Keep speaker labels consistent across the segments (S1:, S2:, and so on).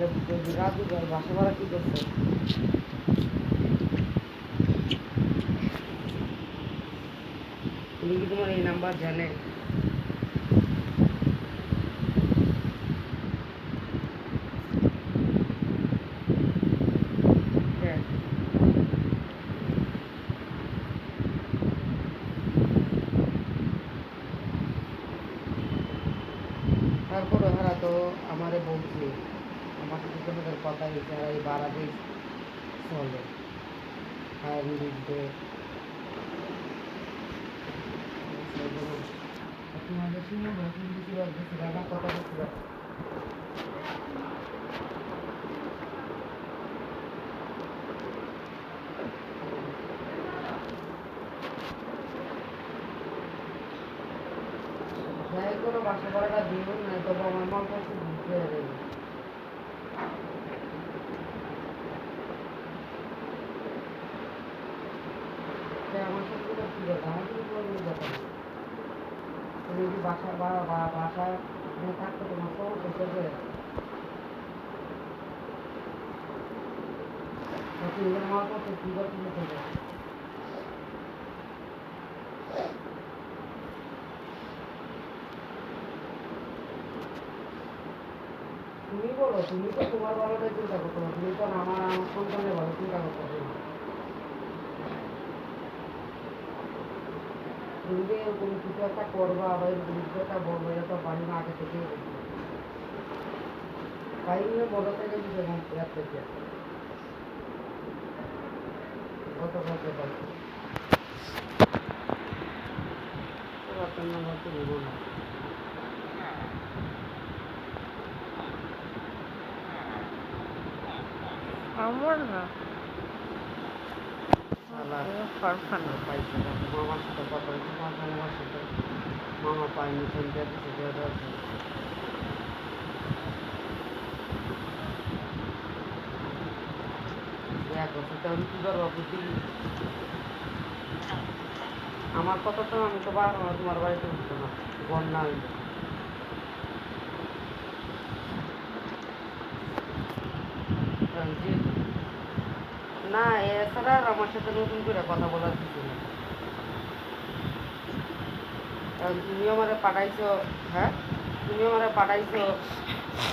S1: রাজু বাসা ভাড়া কি করছে? তুমি কি তোমার এই নাম্বার জানে? হ্যাঁ, তারপরে হারা তো আমারে বলছে, আমার সাথে তোমাদের কথা হয়েছে, আর এই বাড়াতেই চলে আর লিখবে তোমাদের শুনে কিছু লাগতেছিল আমার কথা বলছিল। যাই করো বাসা ভাড়াটা দিব না, তবে আমার মাল পড়ছে ঘুরতে হবে। আমার সাথে তো কি কথা, আমার কিন্তু কোনো কথা নেই। তুমি যদি বাসায় থাকতে তোমার সমস্যা করবে, তুমি মাল পড়ছে কি করতে হবে? তুমি বলো, তুমি তো তোমার ভালোটাই চিন্তা করতে পারো, তুমি তো আমার সন্তানের ভালো চিন্তা করতে পারো না। তুমি যে এরকম কিছু একটা করবা বা এরকম কিছু একটা বলবো, এটা তো পারি না আগে থেকেই বলছি। পারি না বড় থেকে কিছু এবং ইয়ার থেকে গতকালকে পাচ্ছি আপনার নাম্বার তো নেবো না।
S2: আমার না
S1: কারখানা পাইছে মামার সাথে কথা হয়েছে, মামার সাথে মামা পাইনি সেন্টার দিচ্ছে এক বছর তেমন কী করবো বুঝি। আমার কথা তো আমি তো বারো তোমার বাড়িতে উঠতো না, বন্যা হইলো। যে না এছাড়া আর আমার সাথে নতুন করে কথা বলার কিছু নেই। কারণ তুমি আমারে পাঠাইছো, হ্যাঁ তুমি আমারে পাঠাইছো।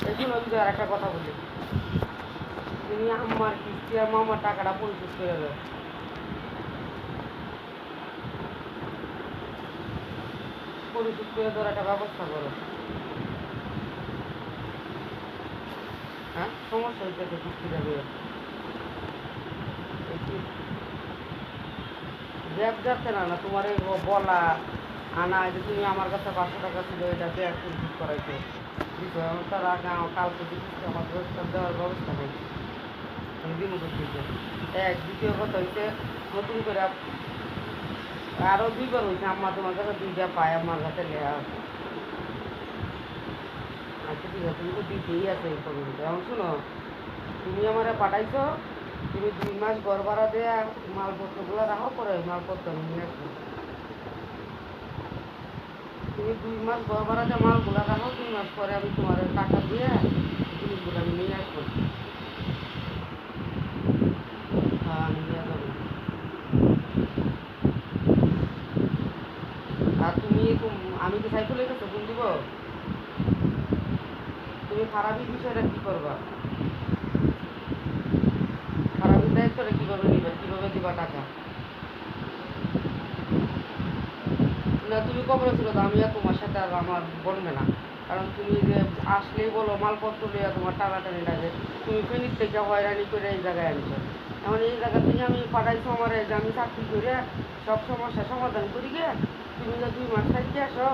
S1: এখন আমি আর একটা কথা বলি, তুমি আমার কিস্তি আর মামার টাকাটা পরিশোধ করে দাও। পরিশোধ করে দেওয়ার একটা ব্যবস্থা করো। হ্যাঁ সমস্যা হইতেছে কিস্তিটা দিয়ে ব্যাগ যাচ্ছে না, না তোমার এই বলা আনা যে তুমি আমার কাছে 500 টাকা ছিল, এটা ব্যাগ পরিশোধ করাইছো দিছো, এখন তার আগে কালকে কিস্তি আমার ব্যবস্থা দেওয়ার ব্যবস্থা নেই, আমি দিন করতেছে। এক দ্বিতীয় কথা হইতে নতুন করে আরও 2বার হয়েছে, আম্মা তোমার কাছে 2টা পায় আমার কাছে লেয়া আছে। আচ্ছা ঠিক আছে, তুমি তো দিতেই আছে এই পর্যন্ত। এখন শোনো, তুমি আমারে পাঠাইছো, তুমি 2 মাস ঘর ভাড়া দেয়া মালপত্রগুলো রাখো, পরে মালপত্র আমি নিয়ে আসবো। তুমি 2 মাস ঘর ভাড়া দেওয়া মালগুলো রাখো, 2 মাস পরে আমি তোমার টাকা দিয়ে জিনিসগুলো আমি নিয়ে আসবো। হ্যাঁ আমি নিয়ে যাবো। আর তুমি আমি কি সাইকেলের কাছে ফোন দিব? তুমি খারাপের বিষয়টা কী করবা? খারাপের দায়িত্বটা কীভাবে নিবা, কীভাবে দিবা টাকা? না তুমি কবরে ছিল তো, আমি আর তোমার সাথে আর আমার বলবে না। কারণ তুমি যে আসলেই বলো মালপত্র লিয়ে তোমার টানাটানি লাগে, তুমি ফেনির থেকে হয়রানি করে এই জায়গায় আনছো। এখন এই জায়গা থেকে আমি পাঠাইছো আমার যে আমি চাকরি করে সব সমস্যা সমাধান করি গে, তুমি যে 2 মাস থাকতে আসো,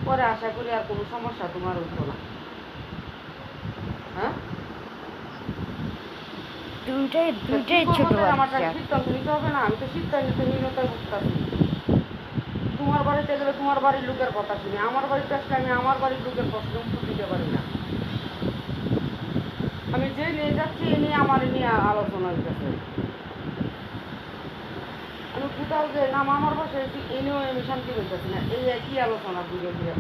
S1: পরে আশা করি আর কোনো সমস্যা তোমার হতো না। হ্যাঁ
S2: দুইটাই ছোট বাচ্চা।
S1: সিদ্ধান্ত নিতে হবে না, আমি তো সিদ্ধান্ত হীনতায় ভুগতাছি। তোমার বাড়িতে গেলে তোমার বাড়ির লোকের কথা শুনি, আমার বাড়িতে আসলে আমি আমার বাড়ির লোকের প্রশ্ন উত্তর দিতে পারি না। আমি যে নিয়ে যাচ্ছি এ নিয়ে আমার নিয়ে আলোচনা হইতেছে। আমি কোথাও যে নাম আমার বাসায় এ নিয়েও আমি শান্তি হইতেছি না, এই একই আলোচনা ঘুরে ঘুরে।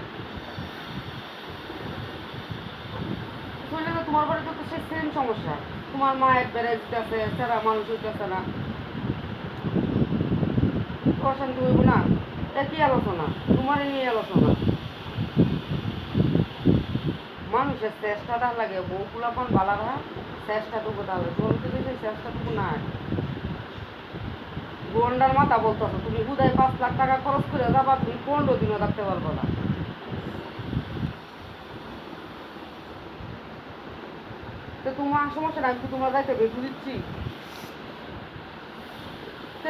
S1: চলে তোমার বাড়িতে তো সে তোমারই সমস্যা। তোমার মা একবারে দিতেছে, সেরা মানুষ হইতেছে না, অশান্তি হইব না? একই আলোচনা, তোমারই নিয়ে আলোচনা। মানুষের চেষ্টাটা লাগে, বউ পোলাপান বালারা চেষ্টাটুকু তাহলে চলতে গেছে, চেষ্টাটুকু নাই। গন্ডার মাথা বলতেছো তুমি, হুদায় 5 লাখ টাকা খরচ করে যাবা, তুমি 15 দিনও থাকতে পারবো না। তো তোমার সমস্যা না, আমি কি তোমার যাইতে বেতু দিচ্ছি?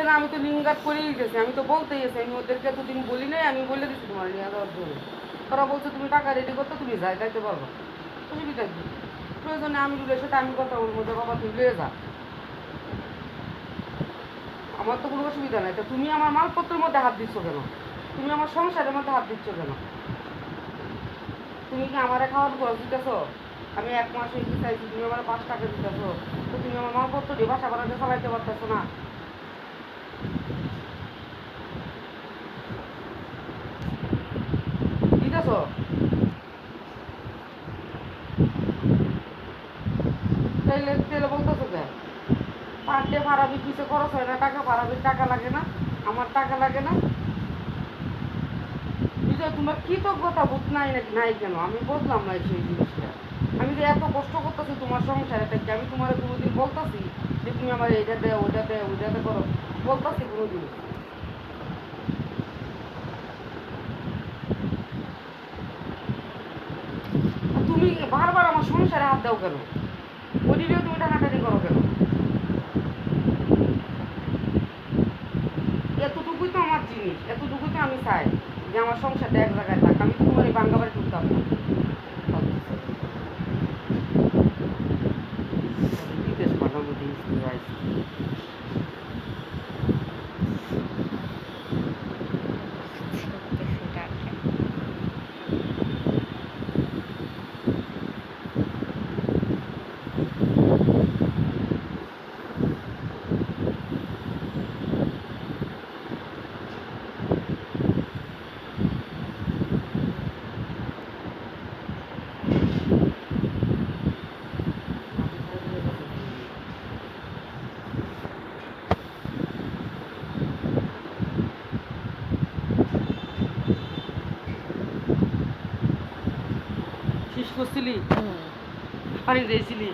S1: না, আমি তো লিঙ্গাত করেই গেছি, আমি তো বলতেই গেছি, আমি ওদেরকে এতদিন বলি নাই, আমি বলে দিচ্ছি তোমার নিয়ে যাওয়ার জন্য। ওরা বলছে তুমি টাকা রেডি করতে, তুমি যাইতে পারবো, অসুবিধা কি? প্রয়োজনে আমি রুলের সাথে আমি কথা বলবো যে বাবা তুই লিয়ে যা, আমার তো কোনো অসুবিধা নাই। তো তুমি আমার মালপত্রের মধ্যে হাত দিচ্ছ কেন? তুমি আমার সংসারের মধ্যে হাত দিচ্ছ কেন? তুমি কি আমারে খাওয়ার খরচ দিতেছ? আমি 1 মাস হয়েছে চাইছি, তুমি আমার 5 টাকা দিতেছ, তো তুমি আমার মালপত্র দিয়ে বাসা বাড়াতে চালাইতে পারতেছো না? দিতেছ? তাইলে তেলে বলতেছো কেন? পার ডে ভাড়াবি পিছিয়ে খরচ হয় না, টাকা ভাড়াবির টাকা লাগে না, আমার টাকা লাগে না? বিজয় তোমার কৃতজ্ঞতা বোধ নাই নাকি নাই কেন? আমি বুঝলাম না সেই জিনিসটা। আমি যে এত কষ্ট করতেছি তোমার সংসারে, তাই কি আমি তোমার কোনোদিন বলতেছি যে তুমি আমার এইটা দে ওইটা দে ওইটাতে করো? বলতেছি কোনোদিন? আর তুমি বারবার আমার সংসারে হাত দাও কেন? ওদিকেও তুমি টানাটানি করো কেন? এতটুকুই তো আমার জিনিস, এতটুকুই তো আমি চাই যে আমার সংসারটা এক জায়গায় থাক। আমি তো তোমার এই বাঙ্গা বাড়ি ঢুকতাম না। বিদেশ পাঠাবো দিয়েছি ভাই। শেষ করছিলি? পানি দিয়েছিলি?